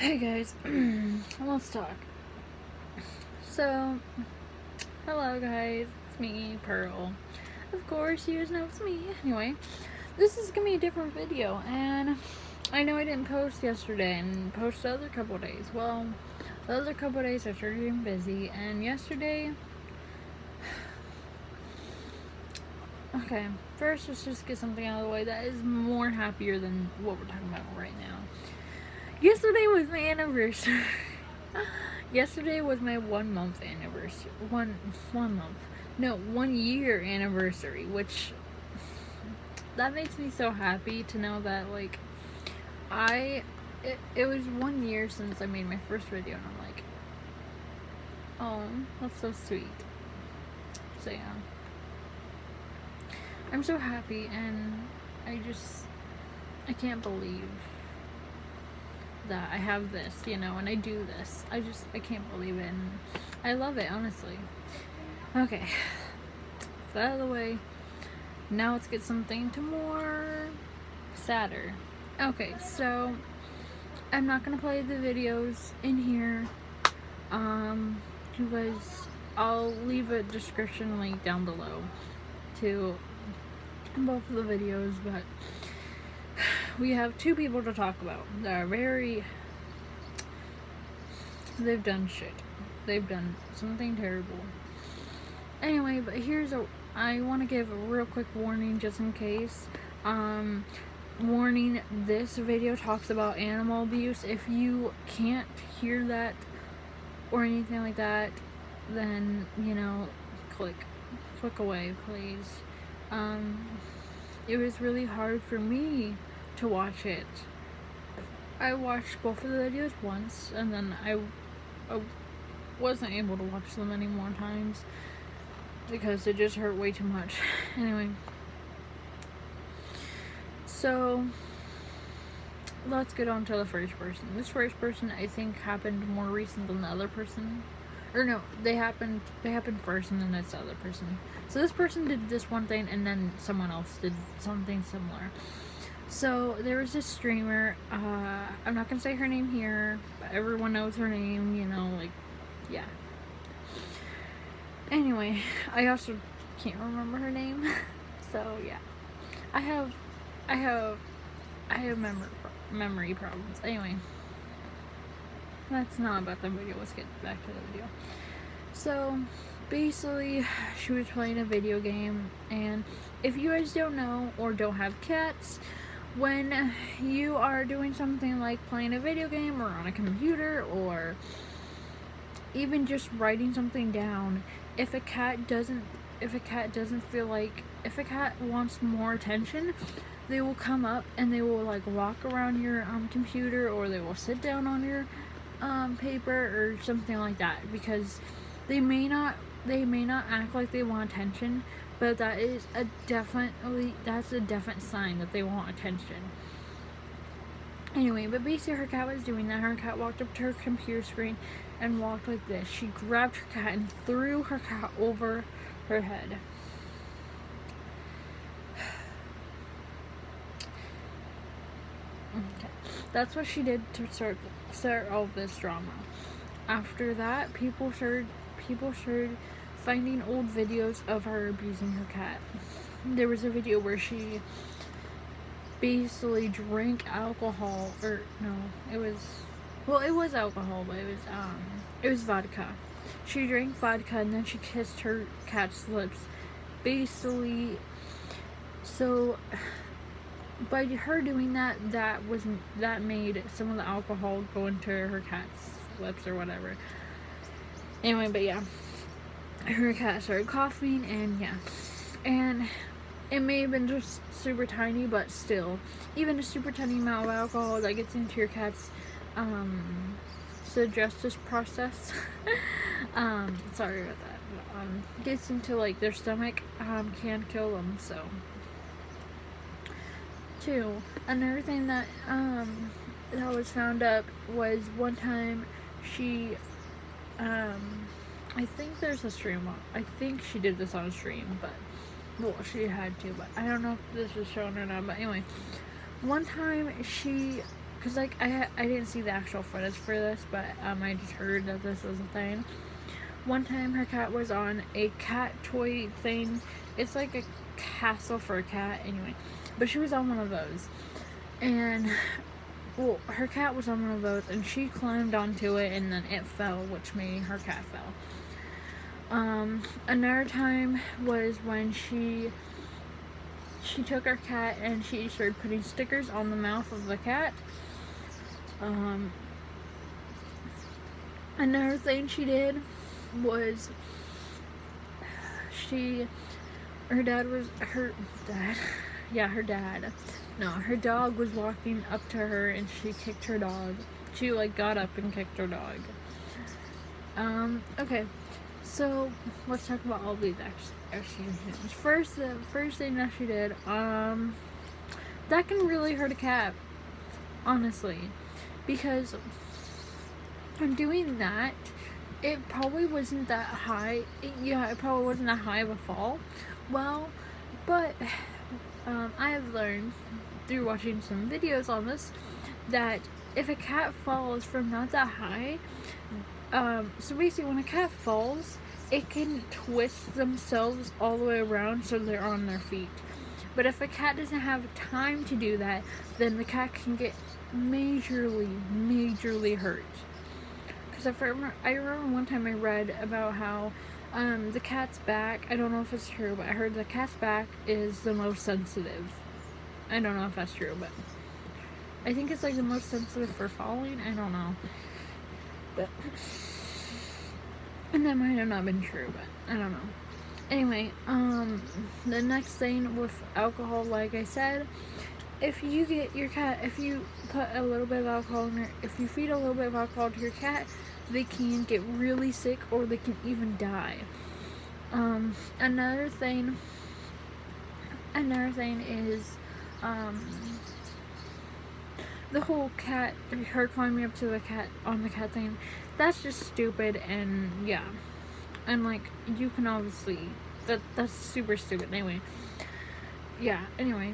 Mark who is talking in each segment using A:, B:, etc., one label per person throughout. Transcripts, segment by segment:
A: Hey guys, let's talk. So, hello guys, it's me, Pearl. Of course, you guys know it's me. Anyway, this is gonna be a different video, and I know I didn't post yesterday and post the other couple days. Well, the other couple days I started getting busy, and yesterday. Okay, first let's just get something out of the way that is more happier than what we're talking about right now. Yesterday was my anniversary. Yesterday was my 1 month anniversary. One year anniversary, which that makes me so happy to know that it was 1 year since I made my first video, and I'm like, oh, that's so sweet. So yeah, I'm so happy, and I can't believe that I have this, and I do this. I can't believe it, and I love it, honestly. Okay, that out of the way. Now let's get something to more sadder. Okay, so I'm not gonna play the videos in here. You guys, I'll leave a description link down below to both of the videos, but we have two people to talk about that are they've done shit. They've done something terrible. Anyway, but I want to give a real quick warning just in case. Warning, this video talks about animal abuse. If you can't hear that or anything like that, then, click away, please. It was really hard for me to watch it. I watched both of the videos once, and then I wasn't able to watch them any more times because it just hurt way too much. Anyway, so let's get on to the first person. This first person, I think, happened more recent than the other person. Or no, they happened first, and then it's the other person. So this person did this one thing, and then someone else did something similar. So there was this streamer, I'm not gonna say her name here, but everyone knows her name, yeah. Anyway, I also can't remember her name, so yeah. I have memory problems. Anyway, that's not about the video. Let's get back to the video. So basically, she was playing a video game, and if you guys don't know or don't have cats, when you are doing something like playing a video game or on a computer or even just writing something down, if a cat wants more attention, they will come up and they will walk around your computer, or they will sit down on your paper or something like that, because they may not act like they want attention, but that's a definite sign that they want attention. Anyway, but basically her cat was doing that. Her cat walked up to her computer screen and walked like this. She grabbed her cat and threw her cat over her head. Okay. That's what she did to start all this drama. After that, people started finding old videos of her abusing her cat. There was a video where she basically drank alcohol, or no, it was alcohol, but it was vodka. She drank vodka and then she kissed her cat's lips, basically. So by her doing that made some of the alcohol go into her cat's lips or whatever. Anyway, but yeah, her cat started coughing, and yeah, and it may have been just super tiny, but still, even a super tiny amount of alcohol that gets into your cat's digestive process sorry about that, gets into their stomach, can kill them. So too, another thing that was found up was one time she I think there's a stream on. I think she did this on a stream, but she had to, but I don't know if this was shown or not. But anyway, one time she because like I didn't see the actual footage for this, but I just heard that this was a thing. One time her cat was on a cat toy thing. It's like a castle for a cat anyway, but she was on one of those, and well, her cat was on one of those, and she climbed onto it, and then it fell, which made her cat fell. Another time was when she took our cat and she started putting stickers on the mouth of the cat. Another thing she did was her dog was walking up to her and she kicked her dog. She like got up and kicked her dog. Okay, so let's talk about all these executions. First, the first thing that she did, that can really hurt a cat, honestly, because I'm doing that. It probably wasn't that high. It probably wasn't that high of a fall. Well, but I have learned through watching some videos on this that if a cat falls from not that high, so basically when a cat falls, it can twist themselves all the way around so they're on their feet. But if a cat doesn't have time to do that, then the cat can get majorly hurt. Because I remember one time I read about how the cat's back, I don't know if it's true, but I heard the cat's back is the most sensitive. I don't know if that's true, but I think it's like the most sensitive for falling. I don't know. But, and that might have not been true, but I don't know. Anyway, the next thing with alcohol, like I said, if you get your cat, if you put a little bit of alcohol in her, if you feed a little bit of alcohol to your cat, they can get really sick or they can even die. Another thing is, the whole cat, her climbing up to the cat, on the cat thing, that's just stupid, and yeah. And like, you can obviously, that's super stupid. Anyway, yeah, anyway.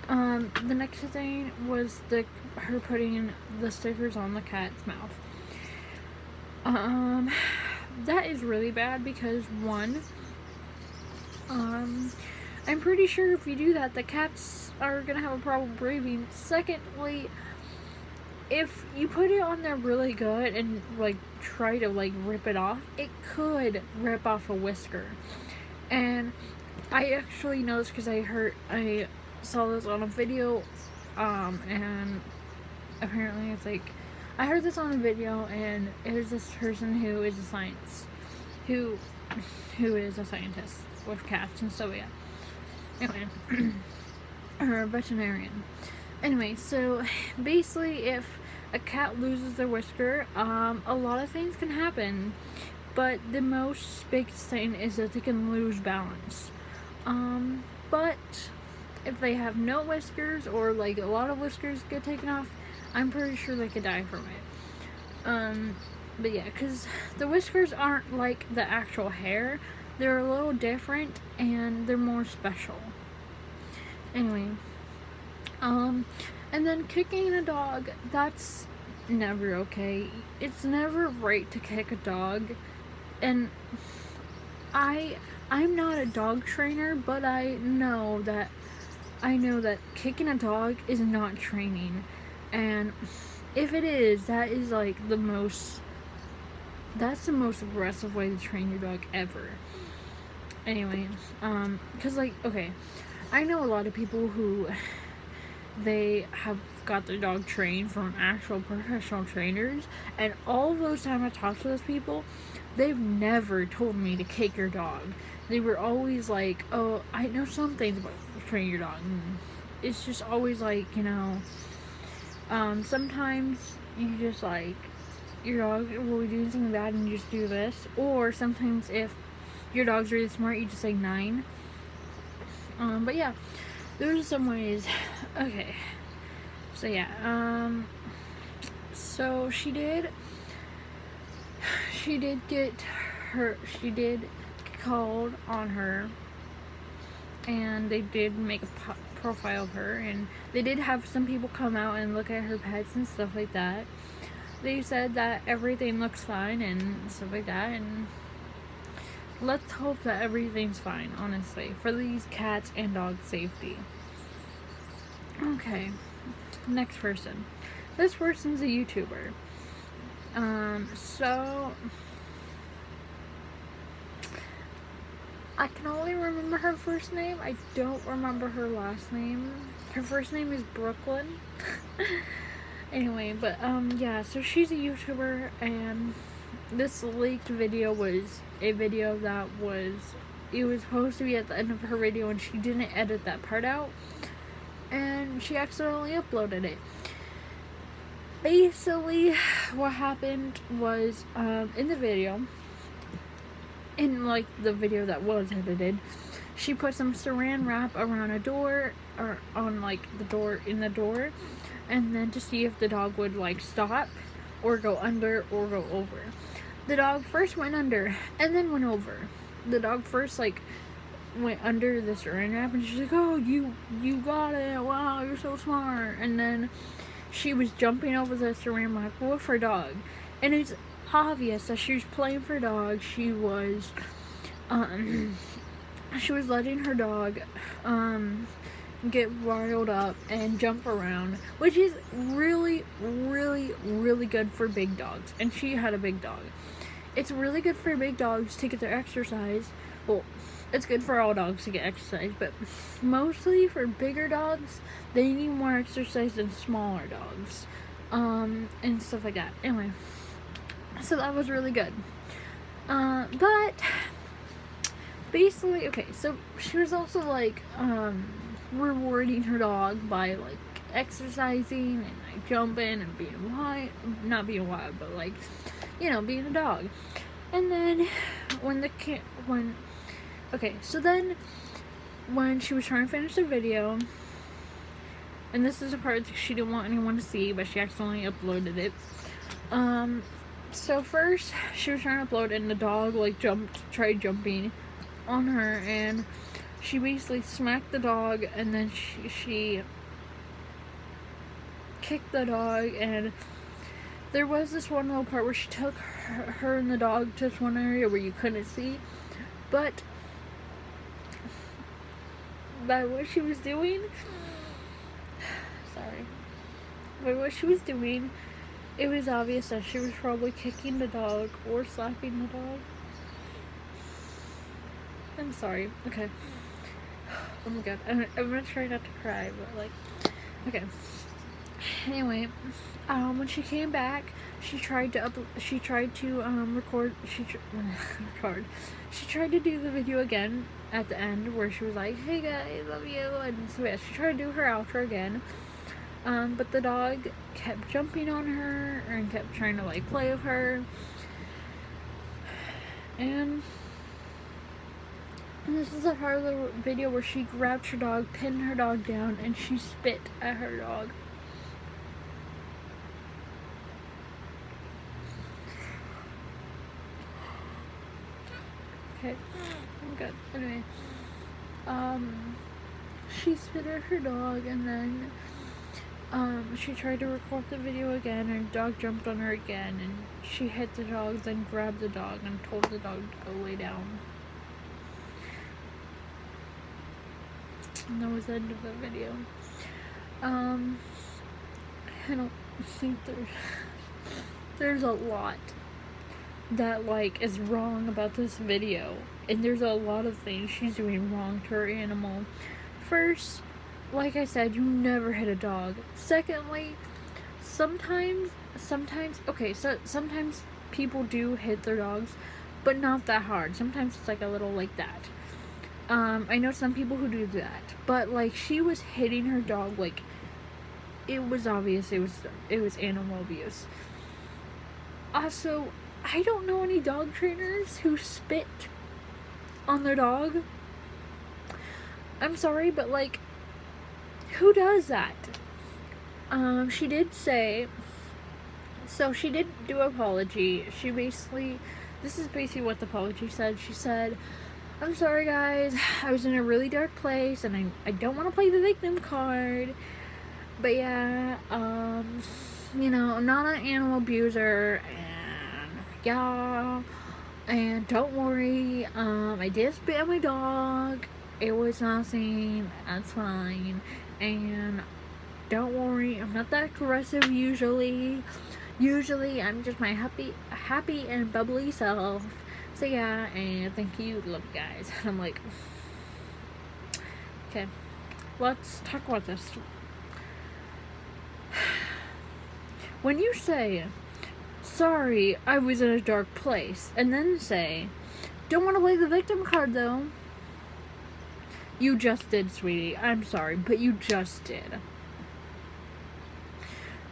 A: The next thing was her putting the stickers on the cat's mouth. That is really bad because one, I'm pretty sure if you do that, the cats are gonna have a problem breathing. Secondly, if you put it on there really good and like try to like rip it off, it could rip off a whisker. And I actually know this because I saw this on a video, and apparently it's like, I heard this on a video, and it was this person who is a scientist with cats, and so yeah. Anyway, or a veterinarian. Anyway, so basically, if a cat loses their whisker, a lot of things can happen, but the most biggest thing is that they can lose balance. But if they have no whiskers, or like a lot of whiskers get taken off, I'm pretty sure they could die from it. But yeah, because the whiskers aren't like the actual hair. They're a little different, and they're more special. Anyway, and then kicking a dog, that's never okay. It's never right to kick a dog. And I'm not a dog trainer, but I know that kicking a dog is not training. And if it is, that is like that's the most aggressive way to train your dog ever. Anyway, cause like, okay, I know a lot of people who they have got their dog trained from actual professional trainers, and all of those times I talked to those people, they've never told me to kick your dog. They were always like, oh, I know some things about training your dog. And it's just always like, you know, sometimes you just like, your dog will be doing something bad and you just do this. Or sometimes if your dog's really smart, you just say 9. But yeah, those are some ways. Okay, so yeah, so she did get called on her, and they did make profile of her, and they did have some people come out and look at her pets and stuff like that. They said that everything looks fine and stuff like that, and let's hope that everything's fine, honestly, for these cats and dogs' safety. Okay, next person. This person's a YouTuber. So I can only remember her first name. I don't remember her last name. Her first name is Brooklyn. Anyway, but yeah, so she's a YouTuber, and this leaked video was a video that it was supposed to be at the end of her video, and she didn't edit that part out, and she accidentally uploaded it. Basically, what happened was, in the video, the video that was edited, she put some saran wrap around a door, or on, the door, in the door, and then to see if the dog would, stop, or go under, or go over. The dog first went under, and then went over. The dog first, went under the saran wrap, and she's like, oh, you got it, wow, you're so smart, and then she was jumping over the saran wrap with her dog, and it's obvious that she was playing for dog. She was letting her dog get riled up and jump around, which is really, really, really good for big dogs, and she had a big dog. It's really good for big dogs to get their exercise. Well, it's good for all dogs to get exercise, but mostly for bigger dogs, they need more exercise than smaller dogs, and stuff like that. Anyway, so that was really good. But basically, okay, so she was also rewarding her dog by exercising and jumping and being wild, not being wild, but being a dog. And then when she was trying to finish the video, and this is a part that she didn't want anyone to see, but she accidentally uploaded it. So first she was trying to upload, and the dog tried jumping on her, and she basically smacked the dog, and then she kicked the dog, and there was this one little part where she took her and the dog to this one area where you couldn't see, but by what she was doing, it was obvious that she was probably kicking the dog or slapping the dog. I'm sorry. Okay. Oh my god. I'm gonna try not to cry, but okay. Anyway, when she came back, she tried to record. She tried to do the video again at the end where she was like, "Hey guys, love you," and so yeah, she tried to do her outro again. But the dog kept jumping on her and kept trying to play with her. And this is a part of the video where she grabbed her dog, pinned her dog down, and she spit at her dog. Okay, I'm good. Anyway, she spit at her dog, and then she tried to record the video again, and the dog jumped on her again, and she hit the dog, then grabbed the dog and told the dog to go lay down. And that was the end of the video. I don't think there's a lot that is wrong about this video, and there's a lot of things she's doing wrong to her animal. First, like I said, you never hit a dog. Secondly, sometimes people do hit their dogs, but not that hard. Sometimes it's a little like that. I know some people who do that, but she was hitting her dog, it was obvious it was animal abuse. Also, I don't know any dog trainers who spit on their dog. I'm sorry, but who does that? She did say, so she did do an apology. This is basically what the apology said. She said, I'm sorry, guys. I was in a really dark place, and I don't want to play the victim card. But yeah, you know, I'm not an animal abuser, and yeah, and don't worry, I did spit on my dog. It was nothing. That's fine. And don't worry, I'm not that aggressive usually. Usually, I'm just my happy and bubbly self. So yeah, and thank you, love you guys. And I'm like, okay, let's talk about this. When you say, sorry, I was in a dark place, and then say, don't want to play the victim card though. You just did, sweetie. I'm sorry, but you just did.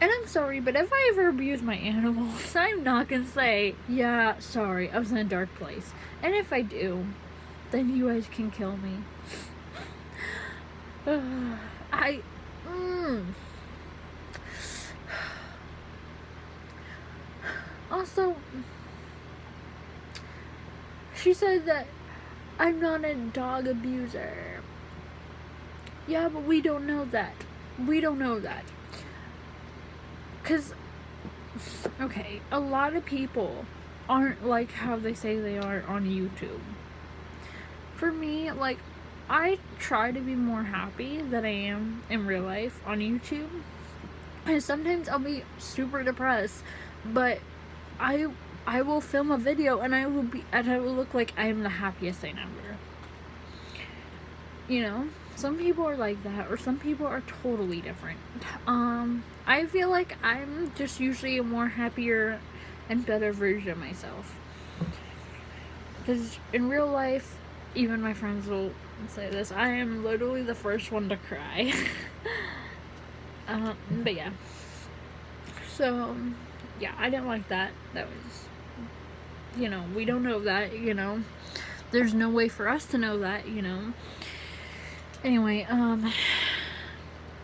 A: And I'm sorry, but if I ever abuse my animals, I'm not gonna say, yeah, sorry, I was in a dark place. And if I do, then you guys can kill me. Also, she said that I'm not a dog abuser. Yeah, but we don't know that. We don't know that. Because, okay, a lot of people aren't like how they say they are on YouTube. For me, like, I try to be more happy than I am in real life on YouTube. And sometimes I'll be super depressed, but I will film a video and I will look like I am the happiest thing ever. You know? Some people are like that, or some people are totally different. I feel like I'm just usually a more happier and better version of myself. Because in real life, even my friends will say this, I am literally the first one to cry. But yeah. So, yeah, I didn't like that. That was, you know, we don't know that, you know. There's no way for us to know that, you know. Anyway,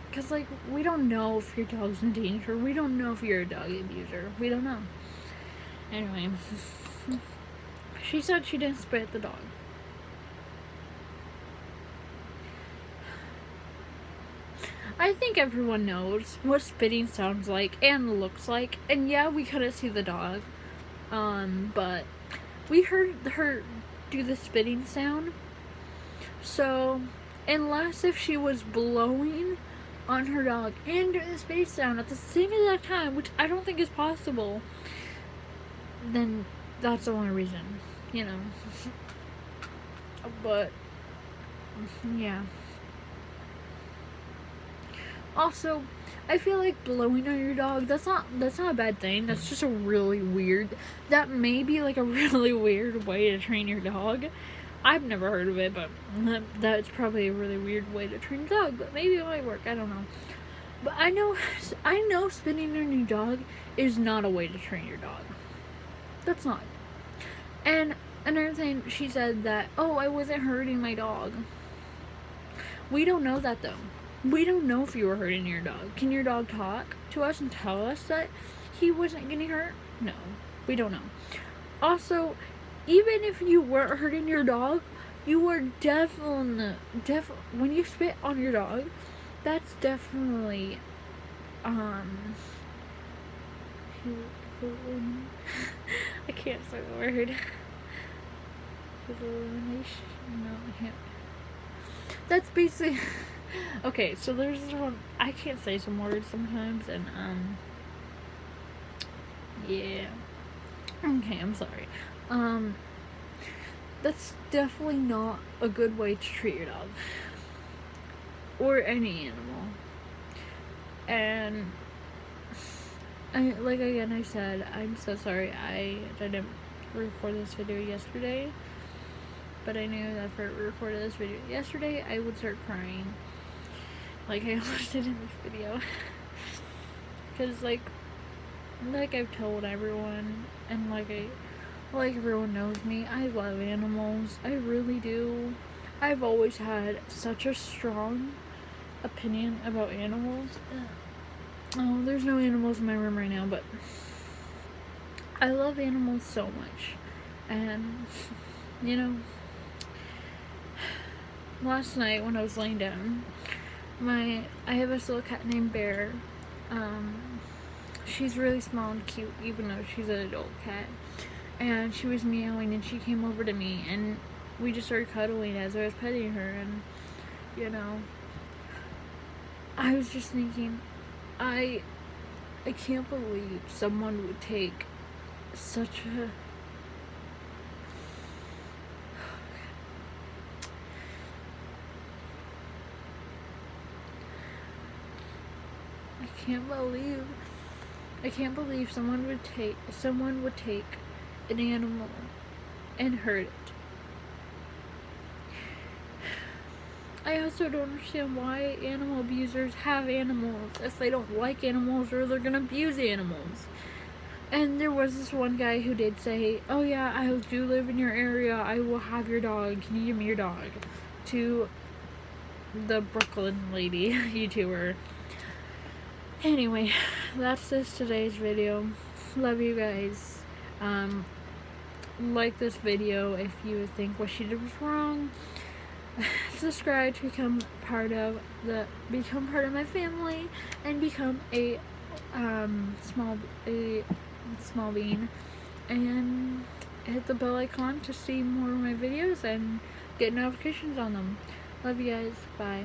A: because, like, we don't know if your dog's in danger. We don't know if you're a dog abuser. We don't know. Anyway, she said she didn't spit at the dog. I think everyone knows what spitting sounds like and looks like. And yeah, we couldn't see the dog. But we heard her do the spitting sound. So, unless if she was blowing on her dog and doing the spitting sound at the same exact time, which I don't think is possible, then that's the only reason, you know. But, yeah. Also, I feel like blowing on your dog, that's not a bad thing. That's just a really weird, that may be like a really weird way to train your dog. I've never heard of it, but that's probably a really weird way to train a dog, but maybe it might work, I don't know. But I know spitting on your dog is not a way to train your dog. That's not. And another thing, she said that, oh, I wasn't hurting my dog. We don't know that though. We don't know if you were hurting your dog. Can your dog talk to us and tell us that he wasn't getting hurt? No, we don't know. Also, even if you weren't hurting your dog, you were definitely, when you spit on your dog, that's definitely, I can't say the word. No, I can't. That's basically, okay, so there's this one, I can't say some words sometimes, and, yeah. Okay, I'm sorry. That's definitely not a good way to treat your dog. Or any animal. And, I said, I'm so sorry I didn't record this video yesterday. But I knew that if I recorded this video yesterday, I would start crying. Like I almost did in this video. Because, like I've told everyone, and like everyone knows me, I love animals. I really do. I've always had such a strong opinion about animals. Oh, there's no animals in my room right now, but I love animals so much. And, you know, last night when I was laying down, I have this little cat named Bear. She's really small and cute, even though she's an adult cat. And she was meowing, and she came over to me, and we just started cuddling as I was petting her. And you know, I was just thinking, I can't believe someone would take such a I can't believe someone would take an animal and hurt it. I also don't understand why animal abusers have animals if they don't like animals or they're gonna abuse animals. And there was this one guy who did say, "Oh yeah, I do live in your area. I will have your dog. Can you give me your dog?" To the Brooklyn lady YouTuber. Anyway, that's today's video. Love you guys. Like this video if you think what she did was wrong. Subscribe to become part of my family and become a small bean, and hit the bell icon to see more of my videos and get notifications on them. Love you guys. Bye.